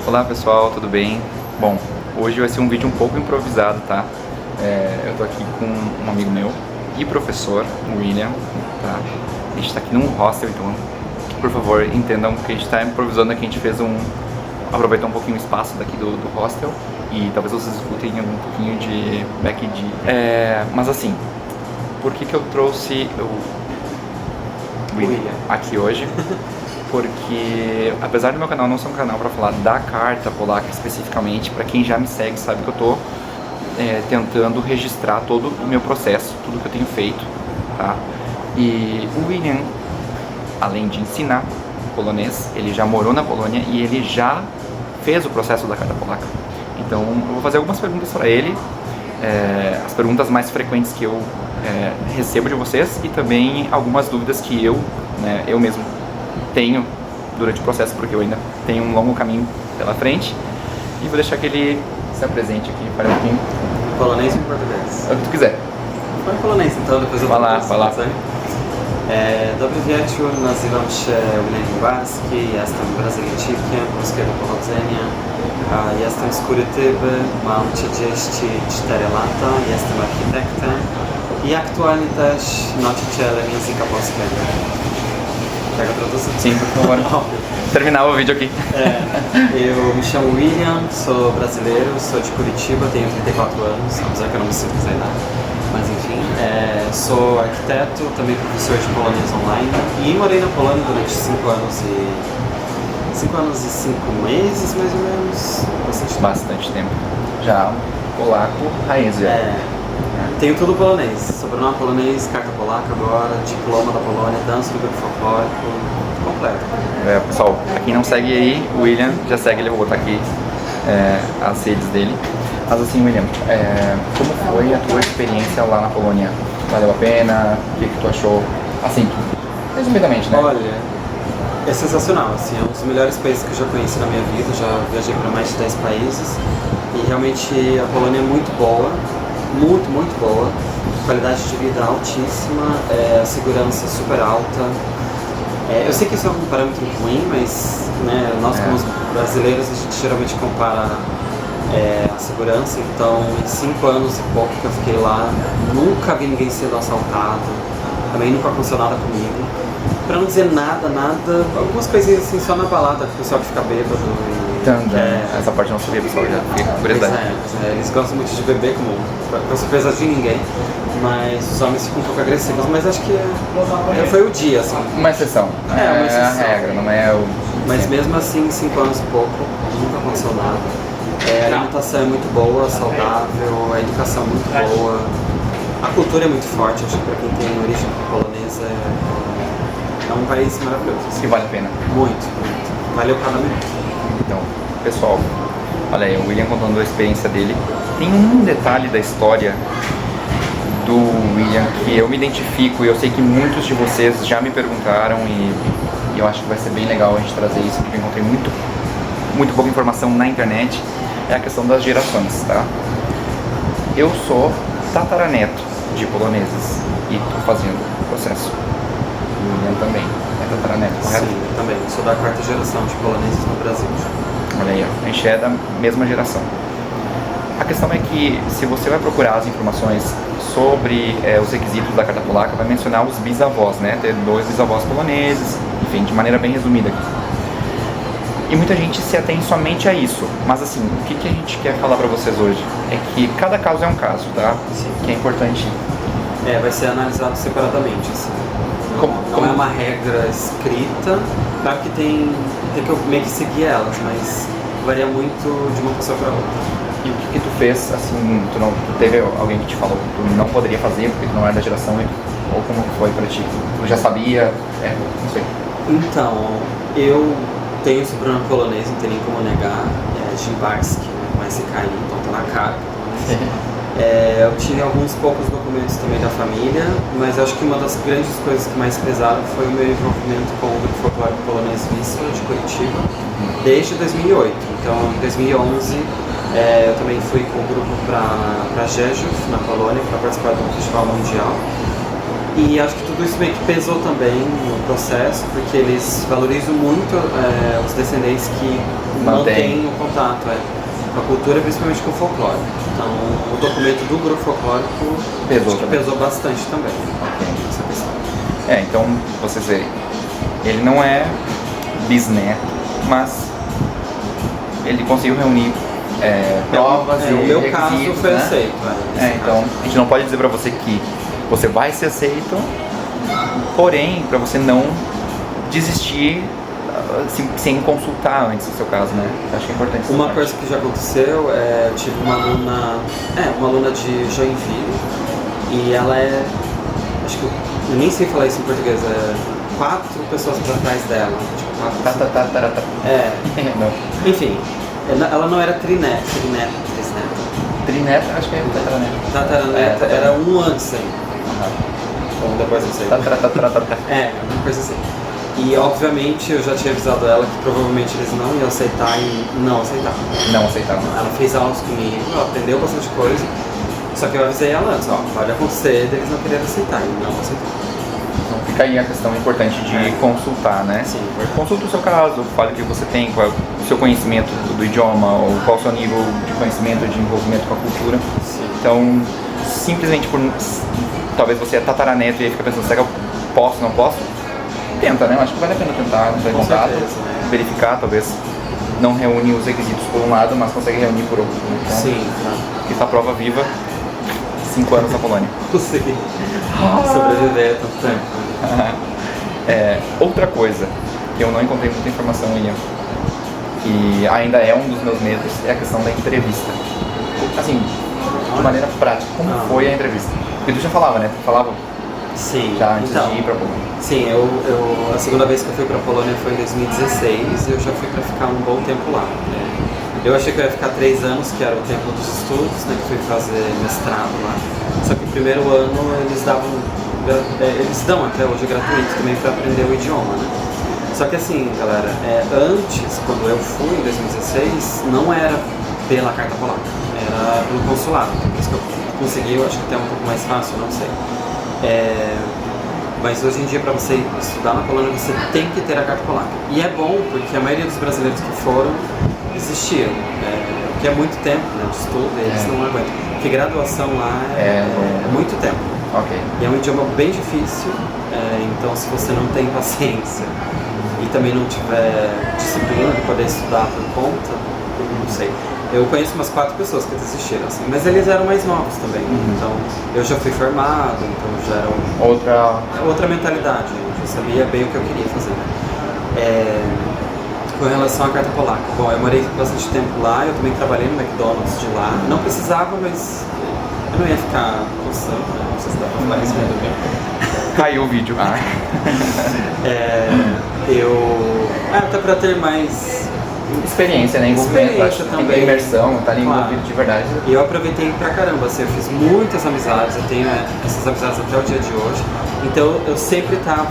Olá pessoal, tudo bem? Bom, hoje vai ser um vídeo um pouco improvisado, tá? Eu tô aqui com um amigo meu e professor, o William, tá? A gente tá aqui num hostel, então, por favor, entendam que a gente tá improvisando aqui, a gente fez aproveitar um pouquinho o espaço daqui do hostel e talvez vocês escutem um pouquinho de background. Mas assim, por que eu trouxe o William aqui hoje? Porque apesar do meu canal não ser um canal para falar da carta polaca especificamente, para quem já me segue sabe que eu tô tentando registrar todo o meu processo, tudo que eu tenho feito, tá? E o William, além de ensinar polonês, ele já morou na Polônia e ele já fez o processo da carta polaca. Então eu vou fazer algumas perguntas para ele, as perguntas mais frequentes que eu recebo de vocês e também algumas dúvidas que eu mesmo tenho durante o processo, porque eu ainda tenho um longo caminho pela frente. E vou deixar que ele se apresente aqui para um pouquinho. Polonês ou em português? É o que tu quiser. Foi em polonês então, depois eu Vai lá. Dobry wieczór, nazywam się William Libarski, jestem Brazylijczykiem polskiego pochodzenia, jestem z Kurytyby, mam 34 lata, jestem architektem e aktualnie też nauczycielem języka polskiego. Pega a tradução? Sim, por favor. Terminar o vídeo aqui. Eu me chamo William, sou brasileiro, sou de Curitiba, tenho 34 anos, apesar que eu não me sinto com essa idade. Mas enfim, sou arquiteto, também professor de polonês online e morei na Polônia durante 5 anos e 5 meses, mais ou menos. Bastante tempo. Já polaco raiz já. Tenho tudo polonês, sobrenome polonês, carta polaca agora, diploma da Polônia, dança do grupo folclórico, completo. Pessoal, pra quem não segue aí, o William já segue, ele, vou botar aqui as redes dele. Mas assim, William, como foi a tua experiência lá na Polônia? Valeu a pena? O que tu achou? Assim, resumidamente, né? Olha, é sensacional, assim, é um dos melhores países que eu já conheci na minha vida, já viajei para mais de 10 países e realmente a Polônia é muito boa. Muito, muito boa, qualidade de vida altíssima, segurança super alta. Eu sei que isso é um parâmetro ruim, mas nós como brasileiros a gente geralmente compara a segurança, então em 5 anos e pouco que eu fiquei lá, nunca vi ninguém sendo assaltado, também nunca aconteceu nada comigo. Pra não dizer nada, algumas coisinhas assim só na balada, que o pessoal que fica bêbado essa parte não sabia, pessoal, já fiquei com curiosidade. Eles gostam muito de beber, com surpresa de ninguém, mas os homens ficam um pouco agressivos, mas acho que foi o dia, assim. Uma exceção, uma exceção. É a regra, não é o... Mas mesmo assim, 5 anos e pouco, nunca aconteceu nada. A alimentação é muito boa, saudável, a educação é muito boa, a cultura é muito forte, acho que para quem tem origem polonesa é um país maravilhoso. Assim. Que vale a pena. Muito, valeu cada minuto. Então, pessoal, olha aí, o William contando a experiência dele. Tem um detalhe da história do William que eu me identifico e eu sei que muitos de vocês já me perguntaram e eu acho que vai ser bem legal a gente trazer isso, porque eu encontrei muito pouca informação na internet, é a questão das gerações, tá? Eu sou tataraneto de poloneses e estou fazendo o processo. O William também é tataraneto, correto? Sim, eu também. Sou da 4ª geração de poloneses no Brasil. Olha aí, ó, a gente é da mesma geração. A questão é que se você vai procurar as informações sobre os requisitos da carta polaca, vai mencionar os bisavós, né? Ter 2 bisavós poloneses, enfim, de maneira bem resumida aqui. E muita gente se atém somente a isso. Mas assim, o que a gente quer falar pra vocês hoje? É que cada caso é um caso, tá? Sim. Que é importante. Vai ser analisado separadamente, assim. Não é uma regra escrita, claro que tem que eu meio que seguir elas, mas varia muito de uma pessoa para outra. E o que tu fez, assim, tu teve alguém que te falou que tu não poderia fazer porque tu não era da geração, ou como foi pra ti? Tu já sabia? Não sei. Então, eu tenho sobrenome polonês, não tem nem como negar, Libarski, com SKI, então tá na cara. Eu tive alguns poucos documentos também da família, mas acho que uma das grandes coisas que mais pesaram foi o meu envolvimento com o grupo folclórico polonês Wisła de Curitiba, desde 2008. Então, em 2011, eu também fui com o grupo para Rzeszów, na Polônia, para participar do Festival Mundial. E acho que tudo isso meio que pesou também no processo, porque eles valorizam muito os descendentes que mantêm o contato com a cultura, principalmente com o folclore. Então, o documento do grupo folclórico pesou bastante também. Essa questão. Então, vocês verem, ele não é bisneto, mas ele conseguiu reunir provas e no meu requisitos, caso foi né? aceito. Então, a gente não pode dizer pra você que você vai ser aceito, porém, pra você não desistir sem consultar antes do seu caso, né? Acho que é importante. Uma coisa que já aconteceu eu tive uma aluna de Joinville, e ela acho que eu nem sei falar isso em português, 4 pessoas pra trás dela. Tipo, 4 Não. Enfim, ela não era trineta. Trineta, acho que é Tataraneta era um antes ainda. Então depois eu sei. Uma coisa assim. E obviamente eu já tinha avisado ela que provavelmente eles não iam aceitar e não aceitaram. Não aceitaram. Ela fez aulas comigo, ela aprendeu bastante coisa, só que eu avisei ela antes, pode acontecer deles não quererem aceitar e não aceitaram. Então fica aí a questão importante de consultar, né? Sim. Consulta o seu caso, fale o que você tem, qual é o seu conhecimento do idioma, ou qual é o seu nível de conhecimento, de envolvimento com a cultura. Sim. Então, simplesmente por... Talvez você é tataraneto e aí fica pensando, será que eu posso, não posso? Tenta, né? Eu acho que vale a pena tentar entrar em contato, verificar, talvez não reúne os requisitos por um lado, mas consegue reunir por outro. Então, sim, porque está a prova viva, 5 anos na Polônia. Consegui sobreviver tanto tempo. Outra coisa que eu não encontrei muita informação, William, e ainda é um dos meus medos, é a questão da entrevista. Assim, de maneira prática, como foi a entrevista? Porque tu já falava, né? Tu falava Sim, já antes de ir pra Polônia. Sim, a segunda vez que eu fui pra Polônia foi em 2016 e eu já fui pra ficar um bom tempo lá. Eu achei que eu ia ficar 3 anos, que era o tempo dos estudos, né, que fui fazer mestrado lá. Só que o primeiro ano eles dão até hoje gratuito também para aprender o idioma, né? Só que assim, galera, antes, quando eu fui em 2016, não era pela carta polaca, era pelo consulado. Por isso que eu consegui, eu acho que até um pouco mais fácil, não sei. Mas hoje em dia, para você estudar na Polônia, você tem que ter a carta polaca. E é bom, porque a maioria dos brasileiros que foram desistiram, porque é muito tempo, né, de estudo, e eles não aguentam. Porque graduação lá é muito tempo. Ok. E é um idioma bem difícil, então se você não tem paciência e também não tiver disciplina de poder estudar por conta, não sei. Eu conheço umas 4 pessoas que desistiram, assim, mas eles eram mais novos também. Então, eu já fui formado, então já era outra mentalidade, eu já sabia bem o que eu queria fazer. Com relação à carta polaca, bom, eu morei bastante tempo lá, eu também trabalhei no McDonald's de lá. Não precisava, mas eu não ia ficar coçando, né? Não sei se dá pra falar isso muito bem. Caiu o vídeo. Até pra ter mais experiência, né? Envolvimento, também. Imersão, tá ali envolvido de verdade. E eu aproveitei pra caramba, assim, eu fiz muitas amizades, eu tenho essas amizades até o dia de hoje. Então eu sempre estava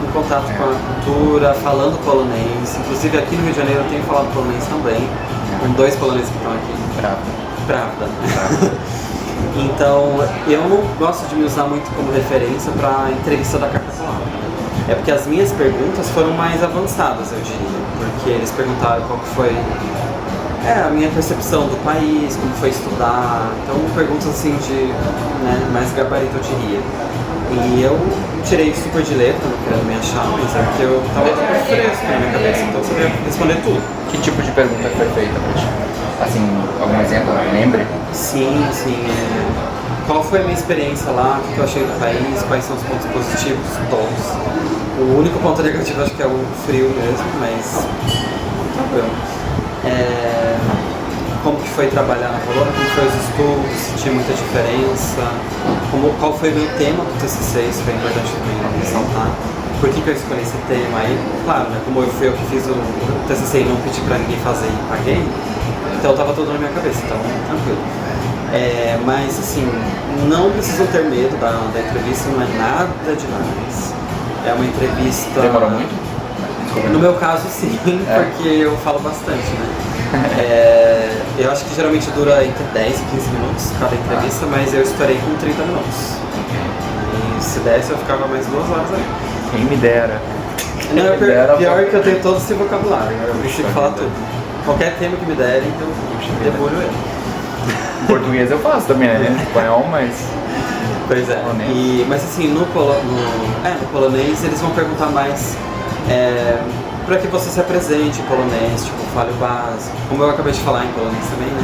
em contato com a cultura, falando polonês. Inclusive aqui no Rio de Janeiro eu tenho falado polonês também, com 2 poloneses que estão aqui. Pravda. Então eu não gosto de me usar muito como referência para a entrevista da carta polaca. É porque as minhas perguntas foram mais avançadas, eu diria. Porque eles perguntaram qual que foi a minha percepção do país, como foi estudar. Então perguntas assim de mais gabarito, eu diria. E eu tirei super de letra, não querendo me achar, mas é porque eu tava super fresco na minha cabeça, então eu sabia responder tudo. Que tipo de pergunta foi feita pra ti? Assim, algum exemplo? Lembre? Sim. Qual foi a minha experiência lá? O que eu achei do país? Quais são os pontos positivos, bons? O único ponto negativo acho que é o frio mesmo, mas tranquilo. Como que foi trabalhar na Polônia, como foi os estudos, se tinha muita diferença, qual foi o meu tema do TCC, isso foi importante também ressaltar. Por que eu escolhi esse tema aí? Claro, né, como eu que fiz o TCC e não pedi pra ninguém fazer e paguei, então tava tudo na minha cabeça, então tranquilo. Mas assim, não precisam ter medo da entrevista, não é nada demais. É uma entrevista... Demorou muito? No meu caso sim, porque eu falo bastante, né? Eu acho que geralmente dura entre 10 e 15 minutos cada entrevista, mas eu estourei com 30 minutos. Mas Se desse, eu ficava mais 2 horas aí. Quem me dera. Não, Quem me dera, pior que eu tenho todo esse vocabulário. Eu preciso falar tudo. Qualquer tema que me derem, eu demoro ele. Português eu faço também, né? Espanhol, mas... Pois é. Mas assim, no polonês eles vão perguntar mais para que você se apresente em polonês, tipo, fale o básico. Como eu acabei de falar em polonês também, né?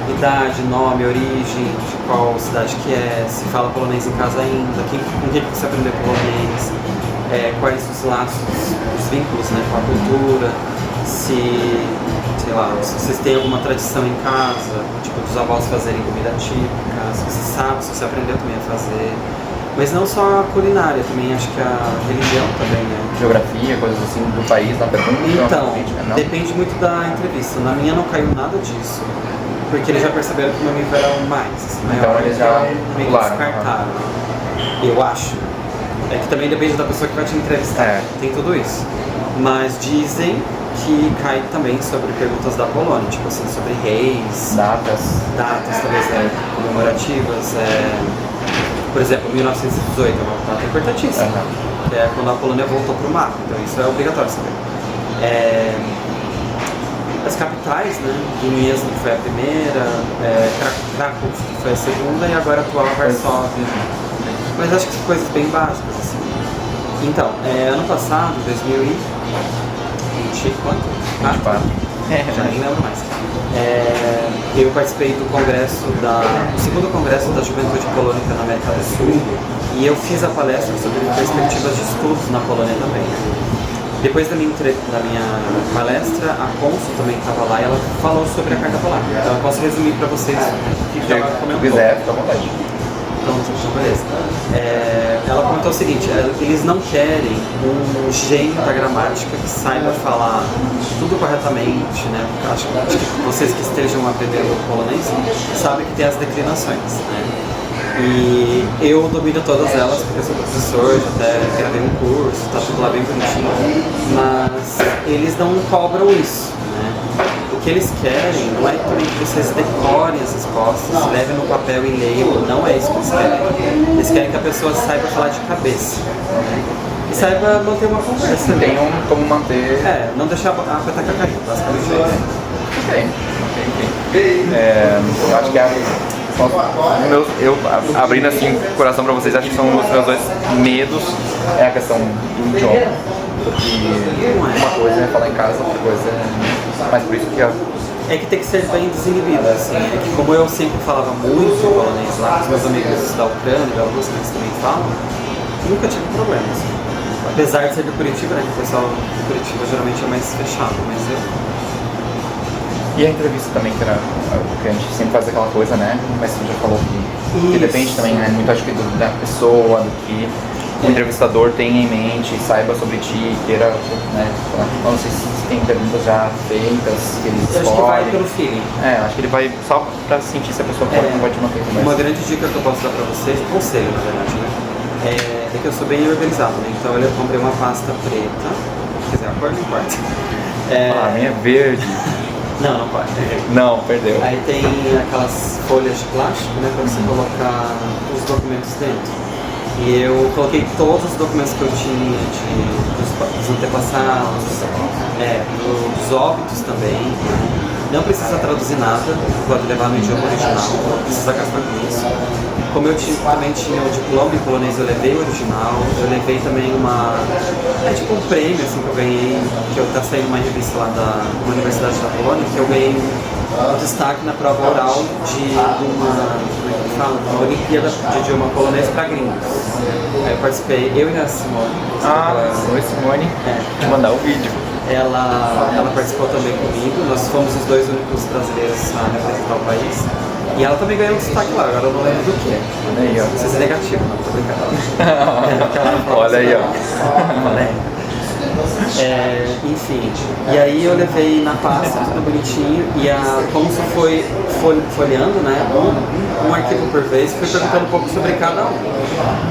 Idade, nome, origem, de qual cidade que é, se fala polonês em casa ainda, com quem você aprendeu polonês, quais os laços, os vínculos, né, com a cultura, se vocês têm alguma tradição em casa, tipo dos avós fazerem comida típica, se você sabe, se você aprendeu também a fazer. Mas não só a culinária, também acho que a religião também, né? Geografia, coisas assim do país, na pergunta? Então, depende muito da entrevista. Na minha não caiu nada disso, porque eles já perceberam que o meu nível era mais maior, então eles já meio descartaram. Eu acho. É que também depende da pessoa que vai te entrevistar, tem tudo isso. Mas dizem que cai também sobre perguntas da Polônia, tipo assim, sobre reis, datas talvez comemorativas, por exemplo, 1918 é uma data importantíssima, que é quando a Polônia voltou para o mapa, então isso é obrigatório saber. As capitais, né, Gniezno, que foi a primeira, Kraków, que foi a segunda, e agora a atual Varsóvia. Mas acho que são coisas bem básicas, assim. Então, ano passado, 2020 quanto? 24. Já nem lembro mais. Eu participei do segundo congresso da Juventude Polônica na América do Sul, e eu fiz a palestra sobre perspectivas de estudos na Polônia também. Depois da minha palestra, a cônsul também estava lá e ela falou sobre a Carta Polaca. Então eu posso resumir para vocês o que ela comentou. Se quiser, fica à vontade. Então, beleza. Ela comentou o seguinte, eles não querem um gênio da gramática que saiba falar tudo corretamente, né? Acho que vocês que estejam aprendendo polonês sabem que tem as declinações, né? E eu domino todas elas porque eu sou professor, já até gravei um curso, tá tudo lá bem bonitinho, mas eles não cobram isso, né? O que eles querem não é também que vocês decorem as respostas, levem no papel e leiam, não é isso que eles querem. Eles querem que a pessoa saiba falar de cabeça, né? E saiba manter uma conversa. Tem como manter... não deixar a petaca cair, basicamente é isso. Ok. Eu acho que eu abrindo assim o coração pra vocês, acho que são os meus 2 medos, é a questão do idioma. Porque uma coisa é falar em casa, outra coisa é... Mas por isso que é que tem que ser bem desinibido, assim. É que como eu sempre falava muito polonês lá com os meus amigos da Ucrânia, da Rússia, que eles também falam, nunca tive problema, assim. Apesar de ser de Curitiba, né, que o pessoal de Curitiba geralmente é mais fechado, mas eu... E a entrevista também, que a gente sempre faz aquela coisa, né? Mas você já falou que depende também, né? Muito acho que da pessoa, do que o entrevistador tenha em mente, saiba sobre ti, queira, né? Não sei se tem perguntas já feitas, que eles escolhem. Acho que vai pelo feeling. Acho que ele vai só pra sentir se a pessoa pode manter conversa. Uma grande dica que eu posso dar pra vocês, conselho na verdade, né? É que eu sou bem organizado, né? Então eu comprei uma pasta preta, quer dizer, a cor não importa. A minha é verde. Não pode. Não, perdeu. Aí tem aquelas folhas de plástico, né, pra você colocar os documentos dentro. E eu coloquei todos os documentos que eu tinha dos antepassados, dos óbitos também. Né? Não precisa traduzir nada, pode levar no idioma original, não precisa gastar com isso. Como eu também tinha o diploma em polonês, eu levei o original, eu levei também tipo um prêmio assim, que eu ganhei, que eu tá saindo uma revista lá da Universidade da Polônia, que eu ganhei um destaque na prova oral de uma Olimpíada de idioma polonês para gringos. Aí eu participei, eu e a Simone. Oi Simone, vou mandar o vídeo. Ela participou também comigo, nós fomos os 2 únicos brasileiros a representar o país. E ela também ganhou um destaque lá, agora eu não lembro do que. Olha aí, ó. Não sei se é negativo, não, tô brincando. Olha aí, ó. Enfim, e aí eu levei na pasta, tudo bonitinho, e a cônsul foi folheando, né, um arquivo por vez, e foi perguntando um pouco sobre cada um.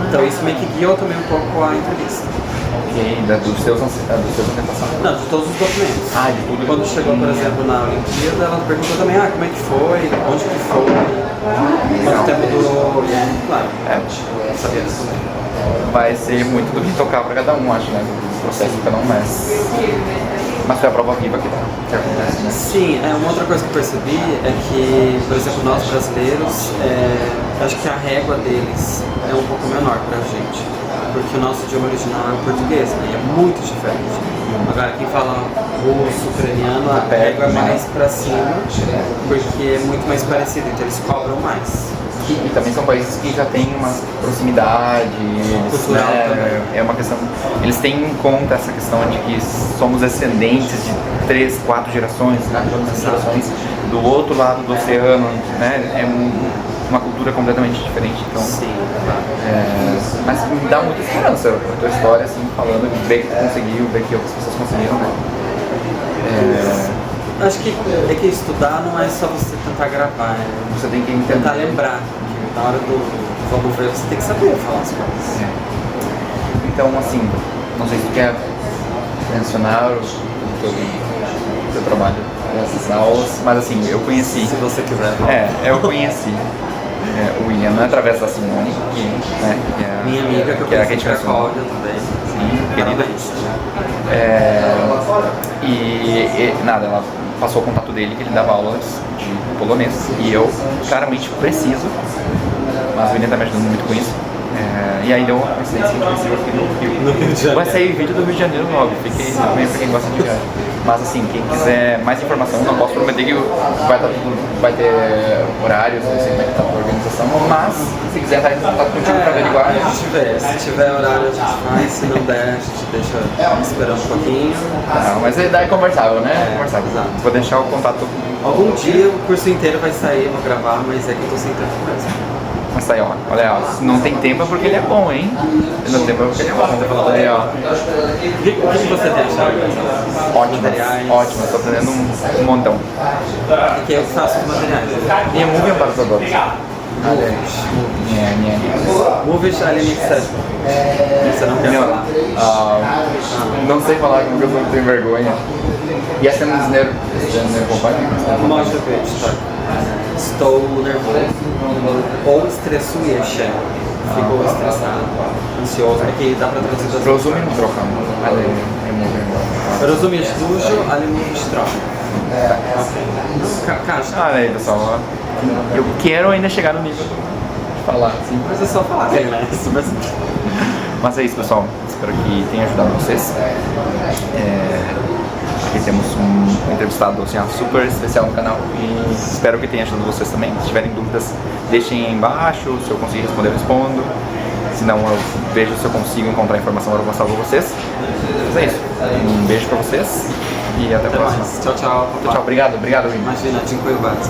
Então isso meio que guiou também um pouco a entrevista. Ok, dos seus antepassados. Não, de todos os documentos. Ah, de tudo. Quando chegou, por exemplo, na Olimpíada, ela perguntou também, como é que foi, onde que foi, quanto tempo durou, e aí, claro, sabia disso também. Vai ser muito do que tocar pra cada um, acho, né? Do processo de cada um, mas foi a prova viva que acontece, né? Sim, uma outra coisa que eu percebi é que, por exemplo, nós brasileiros, acho que a régua deles é um pouco menor pra gente, porque o nosso idioma original é o português, né? E é muito diferente. Agora, quem fala russo, ucraniano, a régua é mais pra cima, porque é muito mais parecido, então eles cobram mais. E também são países que já têm uma proximidade, cultural também. É uma questão, eles têm em conta essa questão de que somos descendentes de 3, 4 gerações, 5 gerações do outro lado do oceano, né? É uma cultura completamente diferente, então. Sim. Mas me dá muita esperança a tua história, assim, falando, ver que tu conseguiu, ver que outras pessoas conseguiram, né? Acho que estudar não é só você tentar gravar, Você tem que tentar entender. lembrar. Na hora do vamos ver, você tem que saber falar as coisas. Então, assim, não sei se tu quer mencionar o teu trabalho nessas aulas, mas assim, eu conheci. Se você quiser. Eu conheci o William através da Simone, que é Minha amiga que eu que conheci a em gente mencionou. Cracóvia também. Sim, querida. Parabéns. Nada, ela passou o contato dele, que ele dava aulas de polonês, e eu claramente preciso, mas o William tá me ajudando muito com isso. E aí deu uma coincidência que a gente conheceu aqui no Rio de Janeiro. Vai sair vídeo do Rio de Janeiro logo, fiquei também pra quem gosta de viagem. Mas assim, quem quiser mais informação, não posso prometer que vai ter horários, não sei como é que tá a organização, mas se quiser entrar em contato contigo pra averiguar. A gente vê, se tiver horário a gente faz, se não der a gente deixa esperando um pouquinho. Não, mas daí é conversável, né? Conversável. Exato. Vou deixar o contato. Algum dia o curso inteiro vai sair, vou gravar, mas é que eu tô sem tempo mesmo. Mas tá aí, ó. Olha, ó. Se não tem tempo é porque ele é bom, hein? Se não tem tempo é porque ele é bom. Olha aí, ó. O que você tem achado das Ótimo, materiais? ótimo. Estou aprendendo um montão. Que eu faço os materiais. E é movie para todos. Olha aí. Movies Unlimited. Você não quer falar? Não sei falar porque eu tenho vergonha. Jestem nerwowany. Może być, tak. Estou nervoso. Ou stresuje się. Ficou estressado, ansioso. É que dá pra traduzir das duas Rozumiem formas. trochę, ale nie mówię. Rozumiesz dużo, ale mówisz trochę. Każdy. Olha aí, pessoal. Ó. Eu quero ainda chegar no nível de falar, assim. Mas é só falar, né? Mas é isso, pessoal. Espero que tenha ajudado vocês. Aqui temos um entrevistado assim, super especial no canal e espero que tenha ajudado vocês também. Se tiverem dúvidas, deixem aí embaixo. Se eu conseguir responder, eu respondo. Se não, eu vejo se eu consigo encontrar informação para passar para vocês. Mas é isso. Um beijo para vocês e até a próxima. Tchau, tchau. Tchau, obrigado, William. Imagina, dziękuję bardzo.